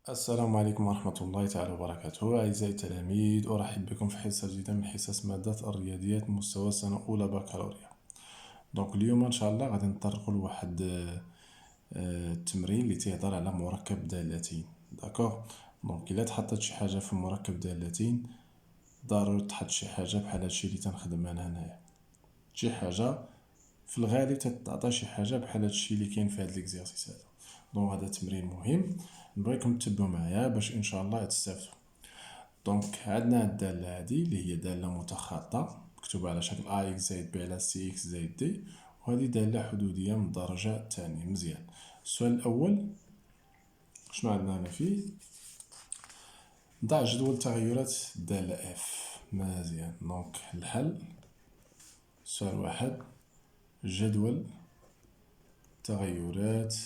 السلام عليكم ورحمة الله تعالى وبركاته. أعزائي التلاميذ، أرحب بكم في حصة جديدة من حصص مادة الرياضيات مستوى سنة أولى بكالوريا. اليوم إن شاء الله غادي نطرقوا لواحد التمرين اللي تيهضر على مركب دالتين. داكوغ. إلا تحطت شي حاجة في مركب دالتين ضروري تحط شي حاجة بحال هادشي اللي تنخدم أنا هنايا. شي حاجة في الغالب تتعطى شي حاجة بحال هادشي اللي كاين في هاد ليكزارسيس هذا. هذا تمرين مهم، نبغيكم تتبعوا معايا باش ان شاء الله تستافدوا. عندنا الدالة هادي اللي هي دالة متخاطة مكتوبة على شكل اكس زائد بي على سي اكس زائد دي، وهذه دالة حدودية من الدرجة الثانية. مزيان. السؤال الأول شنو عندنا هنا فيه؟ ضع جدول تغيرات الدالة اف. مزيان. الحل. سؤال واحد، جدول تغيرات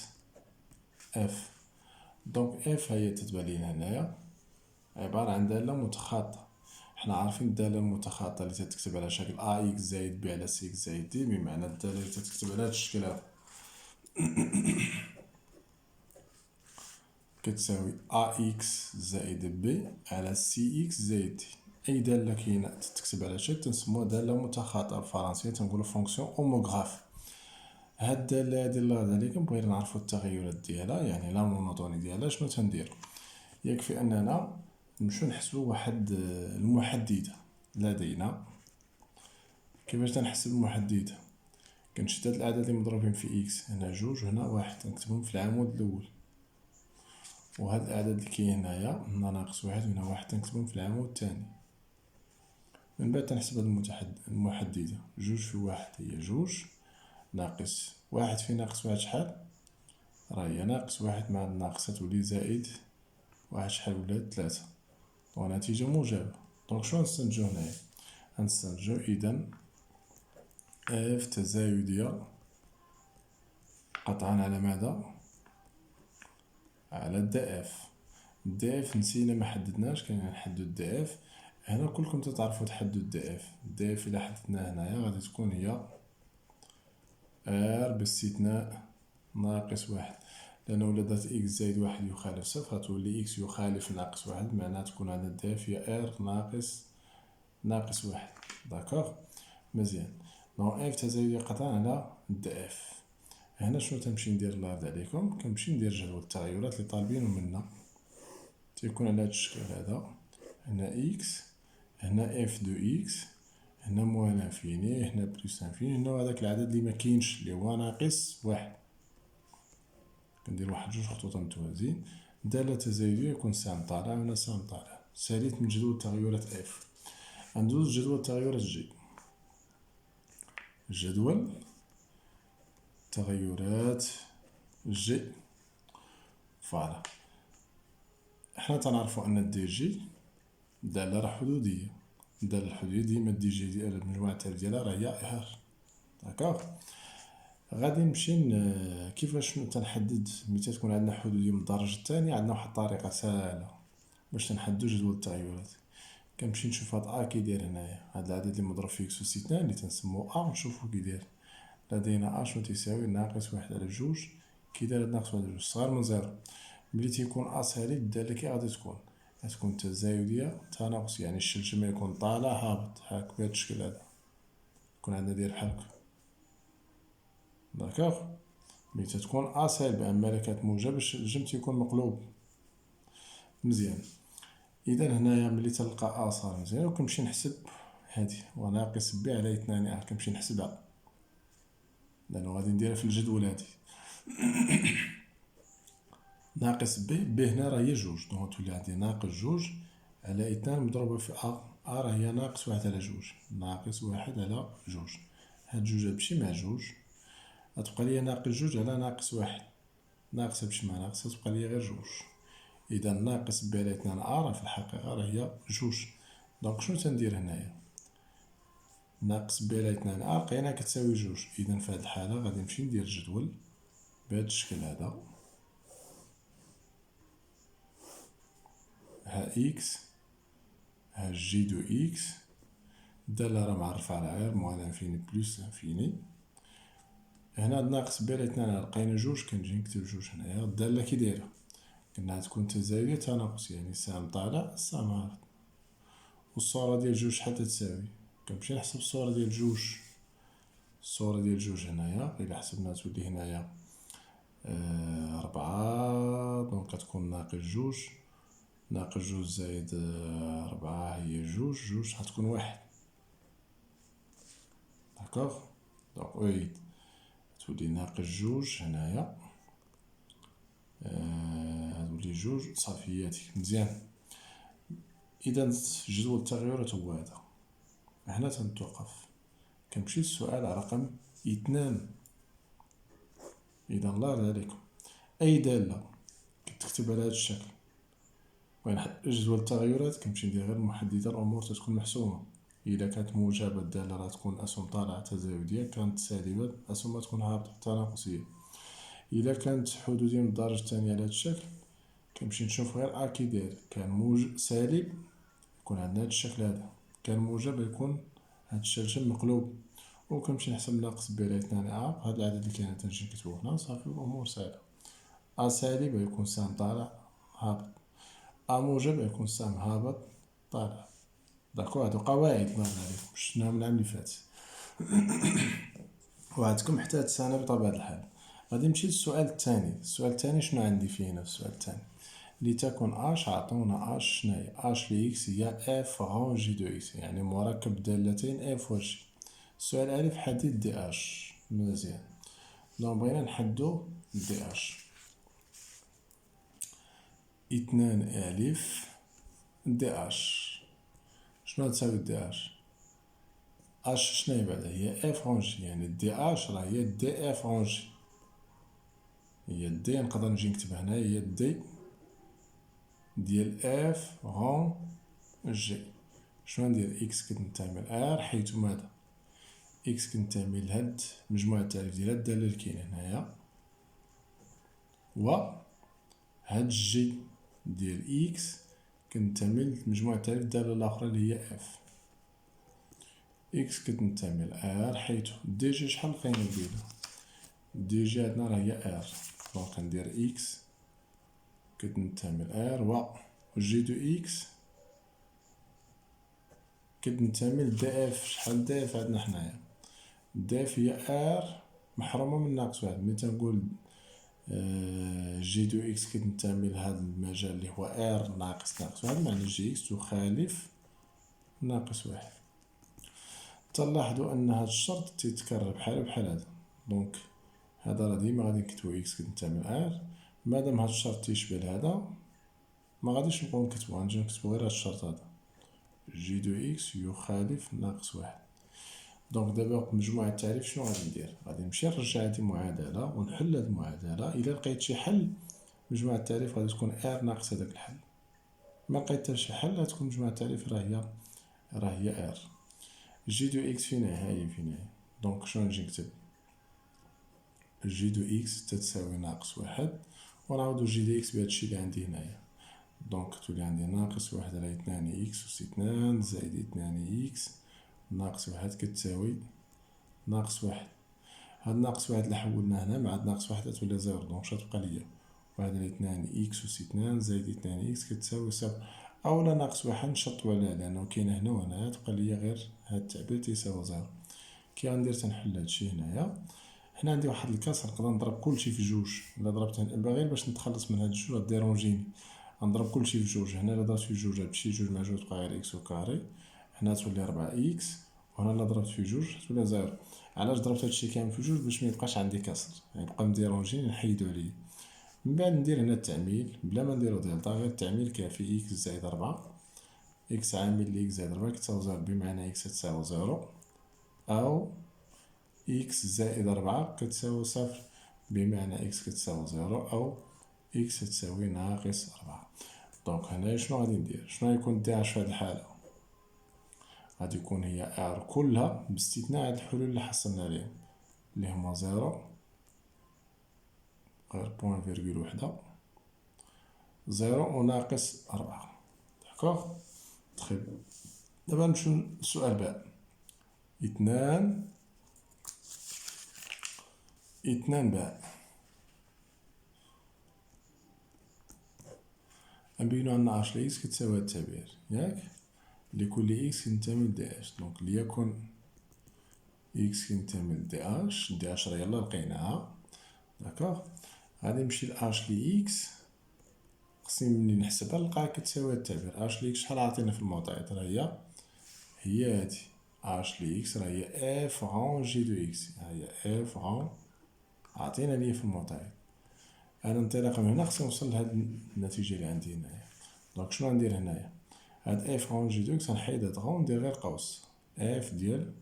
اف. اف هي تتبان لينا هنايا عبارة عن دالة متخاطة. حنا عارفين الدالة المتخاطة اللي تتكتب على شكل ا اكس زائد بي على سي اكس زائد دي، بمعنى الدالة اللي تتكتب على هاد الشكل هذا كتساوي ا اكس زائد بي على سي اكس زائد دي. اي دالة كاينة تتكتب على شكل تنسموها دالة متخاطة، بالفرنسية تنقولو فونكسيون اوموغراف. هاد الدالة هادي الله يرضي عليكم بغينا نعرفو التغيرات ديالها، يعني لا مونوطوني ديالها. شنو تندير؟ يكفي اننا نمشيو نحسبو واحد المحددة لدينا. كيفاش تنحسب المحددة؟ كنشد هاد الأعداد اللي مضروبين في إكس، هنا جوج وهنا واحد، تنكتبهم في العمود الأول، وهاد الأعداد اللي كاين هنايا، هنا ناقص واحد وهنا واحد، تنكتبهم في العمود الثاني. من بعد تنحسب هاد المحددة، جوج في واحد هي جوج، ناقص واحد في ناقص واحد شحال؟ راه هي ناقص واحد مع الناقصة تولي زائد واحد شحال ولات؟ تلاتة، ونتيجة موجبة. شنو نستنتجو هنايا؟ غنستنتجو إذن اف تزايدية قطعا على ماذا؟ على الدي اف. الدي اف نسينا ما حددناش، كاين نحدد الدي اف. هنا كلكم تتعرفوا تحددوا الدي اف. الدي اف الى حددناه هنايا غادي تكون هي ار باستثناء ناقص واحد، لأن ولا دات اكس زائد واحد يخالف صفر غتولي اكس يخالف ناقص واحد، معناها تكون عندنا الدي اف هي ار ناقص واحد. داكوغ. مزيان. اف تزايدية قطعا على الدي اف. هنا شنو تنمشي ندير الله يرضي عليكم؟ كنمشي ندير جدول التغيرات اللي طالبينو منا، تيكون على هاد الشكل هذا. هنا اكس، هنا اف دو اكس، هنا موان انفيني، هنا بلوس انفيني، هنا هداك العدد اللي مكاينش اللي هو ناقص واحد. كندير واحد جوج خطوط متوازيين. دالة تزايدية يكون سهم طالع وهنا سهم طالع. ساليت من جدول تغيرات اف. غندوز جدول تغيرات جي. جدول تغيرات جي. فوالا. حنا تنعرفو ان الدي جي دالة راه حدودية. الدالة الحدودية ديما الدي جي ديال المجموعة التالية ديالها راه هي ار. داكوغ. غادي نمشي كيفاش تنحدد ملي تكون عندنا حدودية من الدرجة الثانية؟ عندنا واحد الطريقة ساهلة باش تنحددو جدول التغيرات. كنمشي نشوف هاد ا كي داير هنايا، هاد العدد اللي مضروب في اكس أس اثنان اللي تنسموه ا، نشوفو كي داير. لدينا ا شنو تيساوي؟ ناقص واحد على جوج. كي داير هاد ناقص واحد على جوج صغار من زيرو. ملي تيكون ا سالب الدالة كي غادي تكون؟ غتكون تزايدية تناقص، يعني الشلشل ما يكون طالع هابط هاك بهاد الشكل هذا، يكون عندنا داير بحال هكا. داكوغ. ملي تتكون ا سالبة، اما الا كانت موجبة الجم تيكون مقلوب. مزيان. اذا هنايا ملي تلقى ا صار مزيان، وكنمشي نحسب هادي وناقص بي على اثنان ا، كنمشي نحسبها لانه غادي نديرها في الجدول هادي. ناقص بي هنا راه هي جوج، تولي عندي ناقص جوج على اثنان مضروبة في ا. ا راه هي ناقص واحد على جوج، ناقص واحد على جوج. هاد جوج غتمشي مع جوج، غتبقى ليا ناقص جوج على ناقص واحد، ناقص تمشي مع ناقص تبقى ليا غير جوج. اذا ناقص بي على اثنان ا راه في الحقيقة راه هي جوج. شنو تندير هنايا؟ ناقص بي على اثنان ا لقيناها كتساوي جوج. اذا في هاد الحالة غادي نمشي ندير جدول بهاد الشكل هذا. ها اكس، ها جي دو اكس، الدالة راه معرفة على غير موان انفيني بلوس انفيني. هنا ناقص بي على اثنان ا لقينا جوج، كنجي نكتب جوج هنايا. الدالة كي دايرة؟ قلنا تكون تزايدية تناقصية، يعني سهم طالع سهم هابط. والصورة ديال جوج شحال تتساوي؟ كنمشي نحسب الصورة ديال جوج. الصورة ديال جوج هنايا إلا حسبناها تولي هنايا 4، دونك كتكون ناقص جوج. ناقص جوج زايد 4 هي جوج. جوج غتكون 1. داكوغ. دونك أعيد، تولي ناقص جوج هنايا، تولي جوج. صافياتي مزيان. إذا جدول التغيرات هو هذا. هنا تنتوقف، كنمشي للسؤال رقم 2. إذا الله عليكم، أي دالة كتكتب على هذا الشكل وين جدول التغيرات، كنمشي ندير غير محددة الأمور تتكون محسومة. إذا كانت موجبة الدالة راه تكون أسهم طالعة تزايدية، كانت سالبة الأسهم تكون هابطة تناقصية. إذا كانت حدودية من الدرجة الثانية على هذا الشكل، كنمشي نشوف غير كي داير. كان سالب يكون عندنا هذا الشكل هذا، كان موجب يكون هذا الشكل مقلوب. وكنمشي نحسب ناقص ب على 2 هذا العدد اللي كاين تنجي نكتبو هنا صافي، الأمور سهلة. سالب يكون سهم طالع هابط، موجب يكون سهم هابط طالع. داكو، هادو قواعد الله عليكم شفناهم من العام اللي فات وعندكم حتى هاد السنة بطبيعة الحال. غادي نمشي للسؤال الثاني. السؤال الثاني شنو عندي فيه هنا في السؤال الثاني؟ لتكن اش، عطونا اش شناهي؟ اش لاكس هي اف غون جي دو اكس، يعني مركب دالتين اف و جي. السؤال الف حدد دي اش. مزيان، دونك بغينا نحدو دي اش. 2 الف دي اش. شنو تساوي دي اش؟ اش شناهي بعدا؟ هي اف غون جي، يعني دي اش راه هي دي اف غون جي. هي دي، نقدر نجي نكتب هنا هي دي ديال اف غون جي. شنو ندير؟ اكس كتنتمي ار، حيت ماذا؟ اكس كتنتمي لهاد مجموعة التعريف ديال هاد الدالة اللي كاينة هنايا، و هاد جي ديال اكس كتنتمي لمجموعة التعريف الدالة الأخرى اللي هي اف. اكس كتنتمي لار، حيت دي جي شحال بقينا نديرو؟ دي جي عندنا راه هي ار، دونك كندير اكس كتنتمي لار، و جي دو اكس كتنتمي لدي اف. شحال دي اف عندنا حنايا؟ دي اف هي ار محرومة من ناقص واحد. ملي تنقول جي دو اكس كتنتمي لهذا المجال اللي هو ار ناقص واحد، معنى جي اكس تخالف ناقص واحد. تلاحظوا ان هذا الشرط تيتكرر بحال هذا، دونك هذا راه ديما غادي نكتبو اكس كتنتمي لار. مادام هذا الشرط تيشبه لهذا ما غاديش نبقاو نكتبو، غنجيو نكتبو غير هذا الشرط هذا، جي دو اكس يخالف ناقص واحد. دونك دابا مجموعة التعريف شنو غادي ندير؟ غادي نمشي نرجع هادي المعادلة ونحل هاد المعادلة. إلا لقيت شي حل مجموعة التعريف غادي تكون ار ناقص هداك الحل. ما لقيت حتى شي حل غتكون مجموعة التعريف راه هي ار. جي دو اكس فين هي؟ دونك شنو نجي نكتب؟ جي دو اكس تتساوي ناقص واحد، ونعوضو جي دو اكس بهادشي اللي عندي هنايا. دونك تولي عندي ناقص واحد على 2 اكس أس 2 زائد 2 اكس ناقص واحد كتساوي ناقص واحد. هاد ناقص واحد اللي حولناه هنا مع هاد ناقص واحد تولي زيرو، دونك شتبقى ليا واحد على 2 اكس أس 2 زائد 2 اكس كتساوي صفر. أولا ناقص واحد نشطو عليها لأنه كاينة هنا وهنا، تبقى ليا غير هاد التعبير تيساوي زيرو. كي غندير تنحل هادشي هنايا. هنا عندي واحد الكسر، نقدر نضرب كلشي في جوج. إلا ضربت غير باش نتخلص من هاد الجوج غديرونجيني، غنضرب كلشي في جوج. هنا إلا ضربت في جوج غتمشي جوج مع جوج تبقى غير اكس أو كاري، هنا تولي 4 اكس، وهنا إلا ضربت في جوج تولي زيرو. علاش ضربت هادشي كامل في جوج؟ باش ميبقاش عندي كسر، يعني يبقى مديرونجيني نحيدو عليه. من بعد ندير هنا التعميل بلا ما نديرو دلتا، غير التعميل كافي. اكس زائد 4، اكس عامل ل اكس زائد 4 كتساوي زيرو، بمعنى اكس تساوي زيرو، أو إكس زائد 4 كتساوي صفر، بمعنى إكس كتساوي زيرو، أو إكس تساوي ناقص 4. دونك هنايا شنو غادي ندير؟ شنو غيكون دي اش في هاد الحالة؟ غادي يكون هي ار كلها باستثناء هاد الحلول اللي حصلنا عليهم اللي هما زيرو غير بوان فيرغول وحدة، زيرو وناقص 4. داكوغ. تخي بيان. دابا نمشيو للسؤال باء. 2 باء. نبينو أن اش لإكس كتساوي هاد التعبير ياك لكل إكس ينتمي لدي اش. دونك ليكن إكس كينتمي لدي اش، دي اش راه يلا لقيناها داكوغ. غادي نمشي لاش لإكس، خصني ملي نحسبها نلقاها كتساوي هاد التعبير اش لإكس. شحال عطينا في المعطيات؟ راه هي هادي اش لإكس راه هي اف غون جي دو إكس، هي اف غون عطينا ليا في المعطيات. انا انطلاقا من هنا خصني نوصل لهاد النتيجه اللي عندي هنايا. دونك شنو غندير هنايا؟ هاد اف غون جي دو اكس غنحيد هاد غون وندير غير قوس اف ديال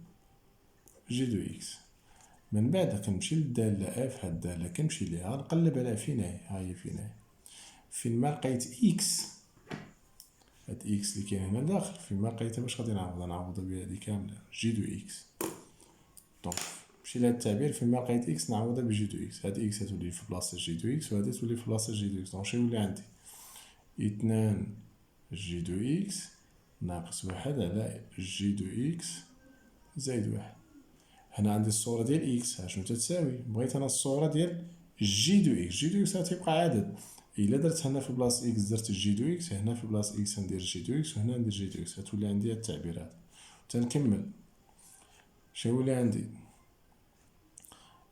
جي دو اكس. من بعد كنمشي للدالة اف، هاد الدالة كنمشي ليها نقلب على فين هي، ها هي فين هي، فين ما لقيت اكس، هاد اكس اللي كاين هنا داخل فين ما لقيتها باش غادي نعوض بها هادي كاملة جي دو اكس. دونك نمشي لهاد التعبير فين ما لقيت اكس نعوضها بجي دو اكس، هاد اكس غتولي في بلاصة جي دو اكس وهادي تولي في بلاصة جي دو اكس. دونك شنو يولي عندي؟ اثنان جي دو اكس ناقص واحد على جي دو اكس زائد واحد. هنا عندي الصورة ديال اكس ها شنو تتساوي؟ بغيت انا الصورة ديال جي دو اكس، جي دو اكس غتبقى عدد، الا درت هنا في بلاصة اكس درت جي دو اكس، هنا في بلاصة اكس ندير جي دو اكس وهنا ندير جي دو اكس، غتولي عندي هاد التعبير هذا. تنكمل شنو يولي عندي؟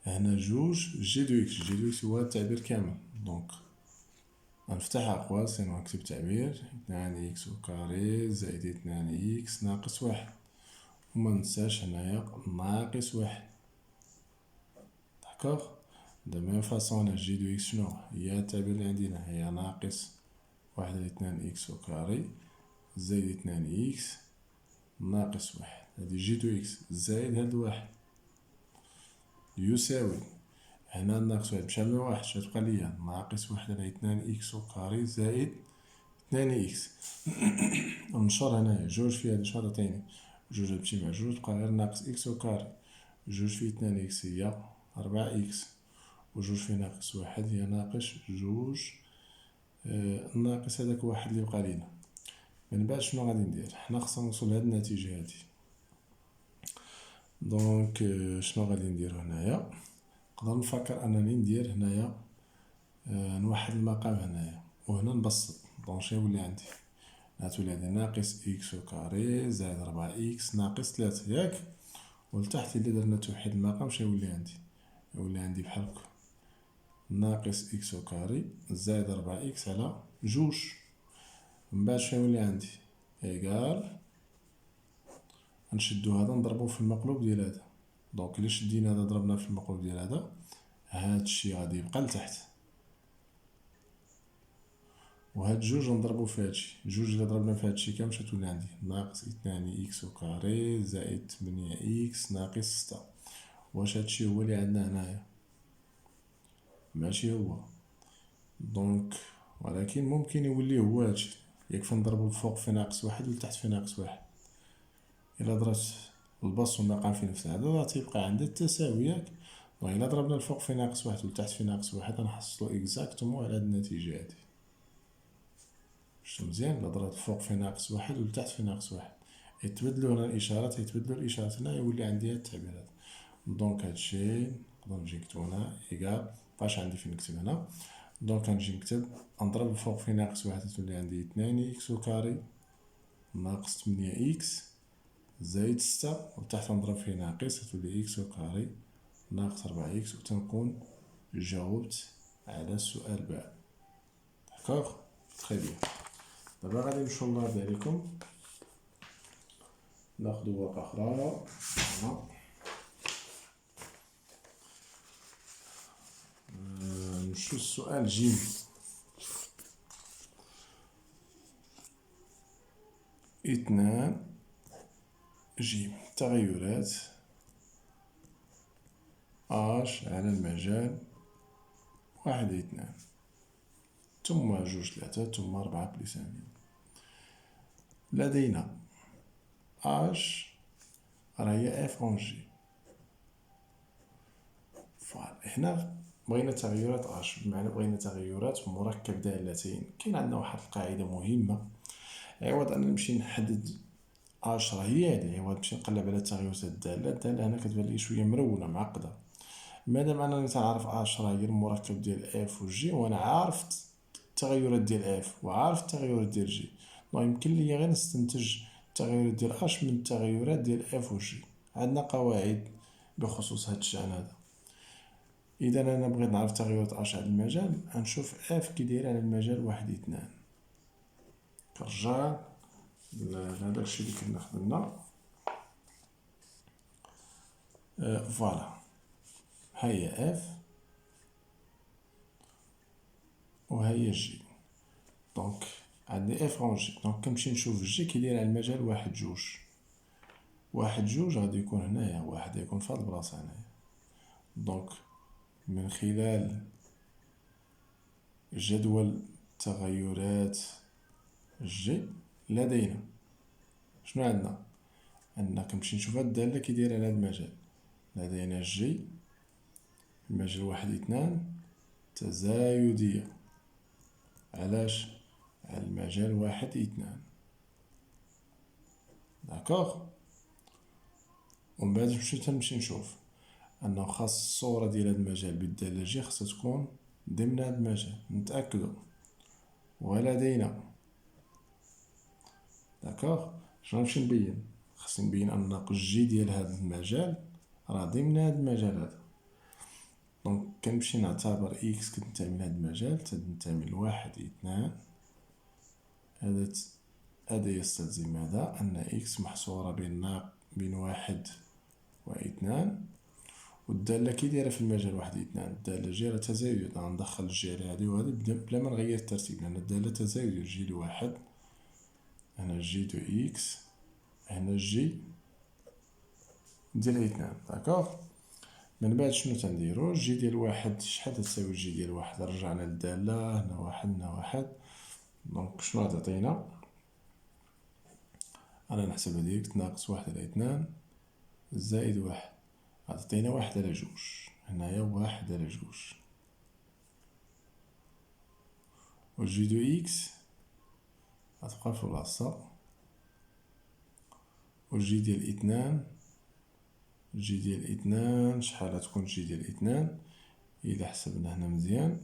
هنا جوج جي دو اكس، جي دو اكس هو هاد التعبير كامل. دونك غنفتح أقواس ونكتب تعبير اثنان إكس كاري زائد اثنان إكس ناقص واحد، ومننساش هنايا ناقص واحد داكوغ. دو ميم فاصون هنا جي دو إكس شنو هي التعبير اللي عندنا؟ هي ناقص واحد على اثنان إكس كاري زائد اثنان إكس ناقص واحد، هادي جي دو إكس زائد هاد واحد يساوي هنا ناقص واحد مشى من واحد شنو تبقى ليا؟ ناقص واحد على اثنان إكس كاري زائد اثنان إكس. نشر هنايا جوج في هادي شنو تعطيني؟ جوج تمشي مع جوج تبقى غير ناقص إكس كاري، جوج في اثنان إكس هي ربعة إكس، وجوج في ناقص واحد هي ناقص جوج ناقص هداك واحد اللي بقى لينا. من بعد شنو غادي ندير؟ حنا خصنا نوصل لهاد النتيجة هادي. دونك شنو غادي ندير هنايا؟ نقدر نفكر انني ندير هنايا نوحد المقام هنايا وهنا نبسط. دونك شنو يولي عندي؟ غتولي عندي ناقص إكس كاري زائد ربعة إكس ناقص تلاتة ياك، ولتحت إلا درنا توحيد المقام شنو يولي عندي؟ يولي عندي بحال هكا ناقص إكس كاري زائد ربعة إكس على جوج. من بعد شنو يولي عندي؟ إيكال نشدو هذا نضربو في المقلوب ديال هذا. دونك إلا شدينا هذا ضربناه في المقلوب ديال هذا هادشي غادي يبقى لتحت، وهاد جوج نضربو في هادشي، جوج إلا ضربنا في هادشي كامل شتولي عندي ناقص اثنان إكس كاري زائد تمنية إكس ناقص ستة. واش هادشي هو اللي عندنا هنايا؟ ماشي هو. دونك ولكن ممكن يولي هو هادشي، يكفي نضربو الفوق في ناقص واحد والتحت في ناقص واحد. إلا ضربت البسط والمقام في نفس العدد راه تيبقى عندها التساوي ياك. دونك إلا ضربنا الفوق في ناقص واحد والتحت في ناقص واحد غنحصلو إكزاكتومون على هاد النتيجة هادي. شفتو مزيان؟ إلا ضربت الفوق في ناقص واحد والتحت في ناقص واحد يتبدلو هنا الإشارات، يتبدلو الإشارات هنا يولي عندي هاد التعبير هذا. دونك هادشي نقدر نجي نكتبو هنا إيكال مبقاش عندي فين نكتب هنا. دونك غنجي نكتب نضرب الفوق في ناقص واحد تولي عندي اثنان إكس كاري ناقص تمنية إكس زائد ستة، وتحت نضرب في ناقص تولي إكس كاري ناقص ربعة إكس، وتنكون جاوبت على السؤال باء. داكوغ تخي بيان. دابا غادي نمشيو نلعب عليكم ناخدو ورقة أخرى. نمشيو للسؤال جيم. اثنان جيم تغيرات اش على المجال واحد اثنان ثم جوج ثلاثة ثم ربعة بلس ان. لدينا اش راه هي اف اون جي. هنا بغينا تغيرات اش، بمعنى بغينا تغيرات مركب دالتين. كاين عندنا واحد القاعدة مهمة، عوض أن نمشي نحدد اش راه هي هادي، عوض نمشي نقلب على تغيرات الدالة، الدالة هنا كتبان لي شوية مرونة معقدة. مادام انني تعرف اش راه هي المركب ديال اف و جي وانا عارف التغيرات ديال اف وعارف التغيرات ديال جي، يمكن ليا غير نستنتج التغيرات ديال اش من التغيرات ديال اف و جي. عندنا قواعد بخصوص هاد الشأن هذا. اذا انا بغيت نعرف تغيرات اش على المجال، غنشوف اف كي دايره على المجال 1 2، كنرجع لهداك الشيء اللي كنا خدمنا. فوالا ها هي اف وها هي جي. دونك عندي اف اون جي، دونك كنمشي نشوف جي كي داير على المجال 1 2. 1 2 غادي يكون هنايا، واحد يكون في هاد البلاصه هنايا. دونك من خلال جدول تغيرات جي لدينا شنو عندنا كنمشي نشوف هاد الدالة كي دايرة على هاد المجال. لدينا جي المجال 1 2 تزايدية. علاش؟ على المجال 1 2. داكوغ. ومن بعد نمشي نشوف انه خاص الصورة ديال هاد المجال بالدالة جي خاصها تكون ضمن هاد المجال. نتأكدو ولدينا. داكوغ. شنو نمشي نبين؟ خاصني نبين ان جي ديال هاد المجال راه ضمن هاد المجال هذا. دونك كنمشي نعتبر اكس كتنتمي لهاد المجال تنتمي ل1 2. هذا يستلزم ماذا؟ ان اكس محصورة بين 1 و 2، والدالة كي دايرة في المجال 1 2. الدالة جي راه تزايدية، غندخل الجي على هادي وهادي بلا ما نغير الترتيب، لأن الدالة تزايدية. جي ل 1 هنا جي دو اكس، هنا جي ديال 2. داكوغ. من بعد شنو تنديرو؟ جي ديال 1 شحال تساوي جي ديال 1؟ رجعنا للدالة هنا 1 هنا 1. دونك شنو غتعطينا؟ انا نحسب هاديك ناقص 1 على 2 زائد 1 غتعطينا 1 على 2. هنايا 1 على 2. و جي دو اكس غتبقى في بلاصتها، و جي ديال 2 جي ديال 2 شحال غتكون جي ديال 2 إلا حسبنا هنا مزيان؟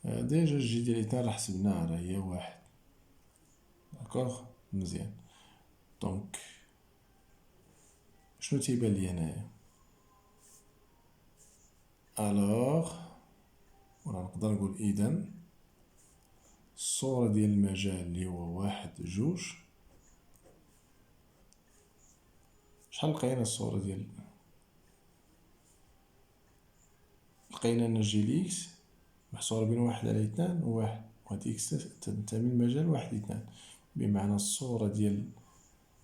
ديجا جي ديال 2 راه حسبناها راه هي 1. داكوغ. مزيان. دونك شنو تيبان لي هنايا؟ الوغ ولا نقدر نقول اذا الصورة ديال المجال اللي هو 1 2. شحال لقينا الصورة ديال لقينا ان جي ليكس محصورة بين 1 على 2 و 1، وهاد اكس تنتمي للمجال 1 2. بمعنى الصورة ديال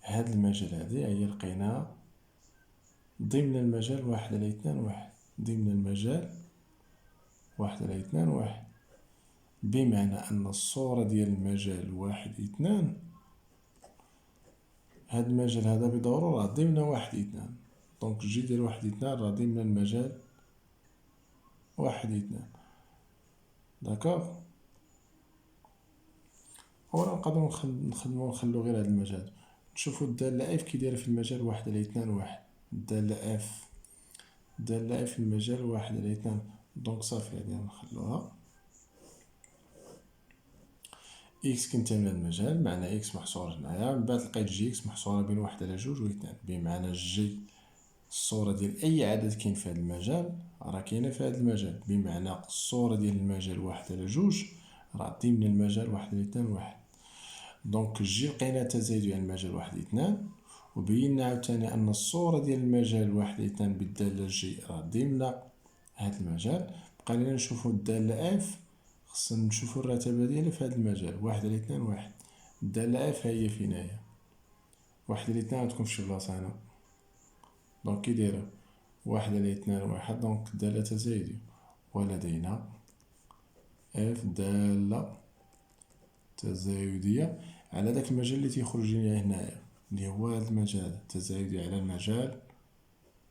هاد المجال هادي هي لقيناها ضمن المجال 1 على 2 1، ضمن المجال 1 على 2 1. بمعنى ان الصورة ديال المجال 1 2 هاد المجال هذا بضرورة ضمن 1 2. دونك جي ديال 1 2 راه ضمن المجال 1 2. داكوغ. ورا نقدرو نخلو غير هاد المجال، نشوفو الدالة اف كي دايرة في المجال 1 على 2 1. الدالة اف في المجال 1 على 2. دونك صافي هادي نخلوها. اكس كينتمي للمجال، معنى اكس محصورة هنايا. من بعد لقيت جي اكس محصورة بين 1 على 2 و 2. بمعنى جي الصورة ديال اي عدد كاين في هاد المجال راه كاينة في هاد المجال. بمعنى الصورة ديال المجال 1 على 2 راه ضمن المجال 1 على 2 1. دونك جي لقينا تزايد على المجال 1 2، وبينا عاوتاني ان الصورة ديال المجال 1 2 بالدالة جي راه ضمن هاد المجال. بقى لينا نشوفو الدالة اف، خصنا نشوفو الرتبة ديالها في هاد المجال 1 على 2 1. الدالة اف هي فينايا 1 على 2 غتكون فشي بلاصة هنا. دونك كي دايرة 1 على 2 1، دونك الدالة تزايدية. ولدينا اف دالة تزايدية على داك المجال اللي تيخرج لينا هنايا اللي هو هاد المجال تزايدي على المجال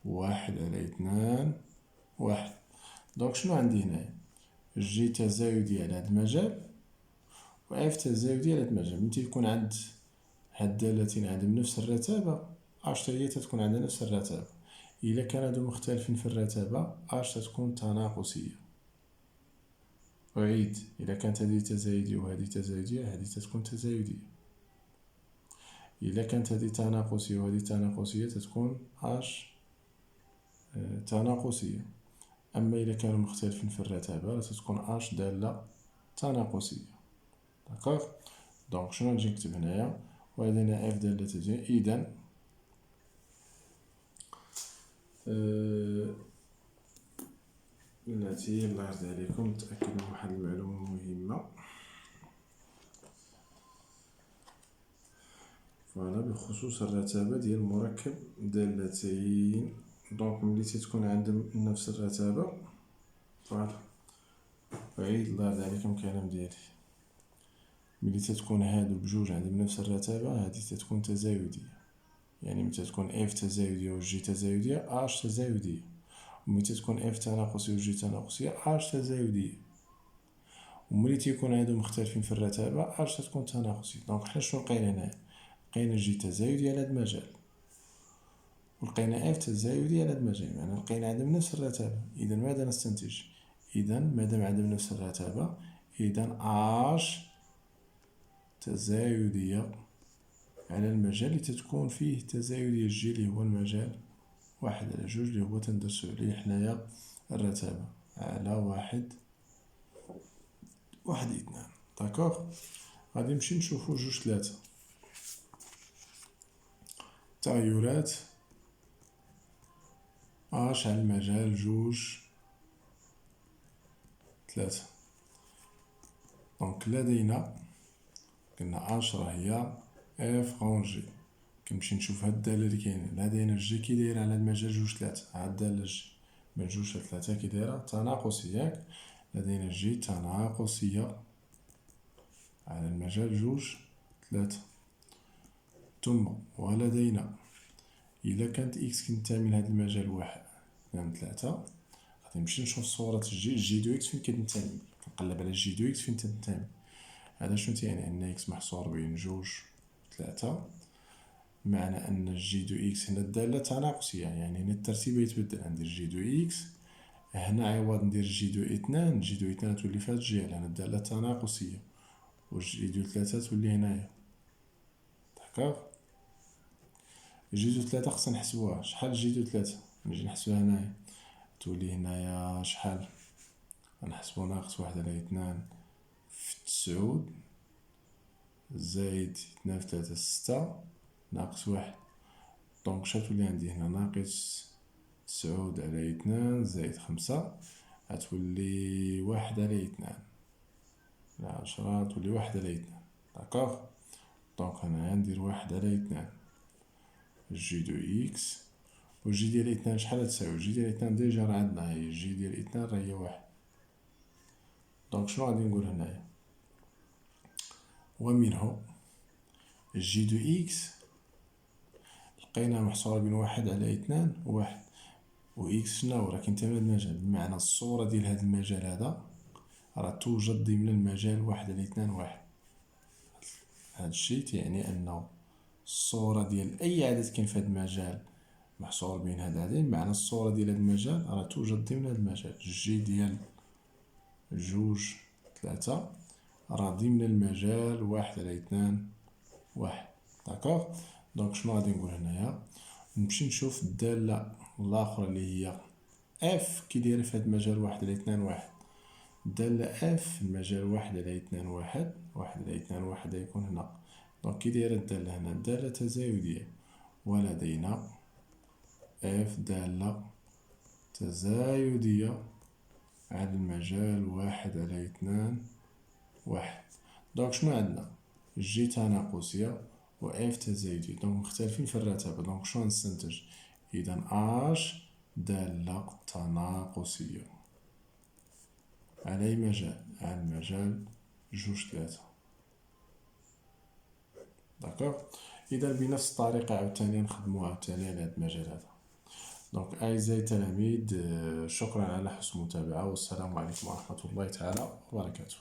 1 على 2 1. دونك شنو عندي هنايا؟ جي تزايدي على هاد المجال و اف تزايدي على هاد المجال. ملي تيكون عند هاد الدالتين عندهم نفس الرتابة اش حتى هي تتكون عندها نفس الرتابة. إلا كان هادو مختلفين في الرتابة اش تتكون تناقصية. أعيد، إلا كانت هذه تزايدية وهذه تزايدية، هذه تتكون تزايدية. إلا كانت هذه تناقصية وهذه تناقصية تتكون اش تناقصية. أما إلا كانوا مختلفين في الرتابة تتكون اش دالة تناقصية. داكوغ. دونك شنو نجي نكتب هنايا؟ ولدينا اف دالة تزايد. إذن بلاتي الله يرضي عليكم نتأكد من واحد المعلومة مهمة. فوالا بخصوص الرتابة ديال مركب دالتين، دونك ملي تتكون عندهم نفس الرتابة، فوالا أعيد الله يرضي عليكم الكلام ديالي، ملي تتكون هادو بجوج عندهم نفس الرتابة هادي تتكون تزايدية. يعني ملي تتكون اف تزايدية و جي تزايدية اش تزايدية، وملي تتكون اف تناقصية و جي تناقصية اش تزايدية، وملي تيكون هادو مختلفين في الرتابة اش تتكون تناقصية. دونك حنا شنو لقينا هنايا؟ لقينا جي تزايدية على هاد المجال، ولقينا اف تزايدية على هاد المجال، يعني لقينا عندهم نفس الرتابة. إذا ماذا نستنتج؟ إذا مادام عندهم نفس الرتابة إذا اش تزايدية على المجال اللي تتكون فيه تزايدية جي اللي هو المجال واحد على جوج اللي هو تندرسو عليه حنايا الرتابة على واحد اثنان. داكوغ. غادي نمشي نشوفو جوج تلاتة. تغيرات اش على المجال جوج تلاتة. دونك لدينا قلنا اش راهي اف غون جي. كنمشي نشوف هاد الدالة اللي كاينين، لدينا جي كي دايرة على المجال جوج تلاتة، هاد الدالة جي من جوج لتلاتة كي دايرة تناقصية، ياك؟ لدينا جي تناقصية على المجال جوج تلاتة. ثم ولدينا إلا كانت إكس كتنتمي لهاد المجال واحد اثنان تلاتة، غادي نمشي نشوف صورة جي دو إكس فين كتنتمي، كنقلب على جي دو إكس فين تنتمي. هذا شنو تيعني؟ أن إكس محصور بين جوج تلاتة، معنى أن جي دو إكس هنا الدالة تناقصية، يعني هنا الترتيب يتبدل. ندير جي دو إكس هنا عوض ندير جي دو اثنان، جي دو اثنان تولي في هاد الجهة لأن الدالة تناقصية، و جي دو تلاتة تولي هنايا. داكوغ. جي دو تلاتة خصنا نحسبوها، شحال جي دو تلاتة؟ نجي نحسبها هنايا، تولي هنايا شحال؟ غنحسبو ناقص واحد على اثنان في تسعود زايد اثنان في تلاتة ستة ناقص واحد. دونك شتولي عندي هنا ناقص تسعود على اثنان زايد خمسة، غتولي واحد على اثنان على عشرة، تولي واحد على اثنان. داكوغ. دونك هنايا ندير واحد على اثنان جي دو إكس، و جي ديال اثنان شحال تساوي؟ جي ديال اثنان ديجا راه عندنا، هي جي ديال اثنان راه هي واحد. دونك شنو غادي نقول هنايا؟ ومنه جي دو إكس لقينا محصورة بين واحد على اثنان واحد، و إكس شناهو؟ راه كينتمي لهاد المجال، بمعنى الصورة ديال هاد المجال هذا راه توجد ضمن المجال واحد على اثنان واحد. هاد الشي تيعني أنه الصورة ديال أي عدد كاين في هاد المجال محصور بين هاد العددين، معنى الصورة ديال هاد المجال راه توجد ضمن هاد المجال. جي ديال جوج تلاتة راه ضمن المجال واحد على اثنان واحد. داكوغ. دونك شنو غادي نقول هنايا؟ نمشي نشوف الدالة الأخرى اللي هي اف كي دايرة في هاد المجال واحد على اثنان واحد. الدالة اف في المجال واحد على اثنان واحد، واحد على اثنان واحد غيكون هنا. دونك كي دايرة الدالة هنا الدالة تزايدية، ولدينا اف دالة تزايدية على المجال واحد على اثنان واحد. دونك شنو عندنا؟ جي تناقصية و اف تزايدية، دونك مختلفين في الرتابة. دونك شنو نستنتج؟ إذا اش دالة تناقصية على أي مجال؟ على المجال جوج تلاتة. داكوغ. إذا بنفس الطريقة عاوتاني نخدمو عاوتاني على هاد المجال هذا. دونك أعزائي التلاميذ، شكرا على حسن المتابعة، والسلام عليكم ورحمة الله تعالى وبركاته.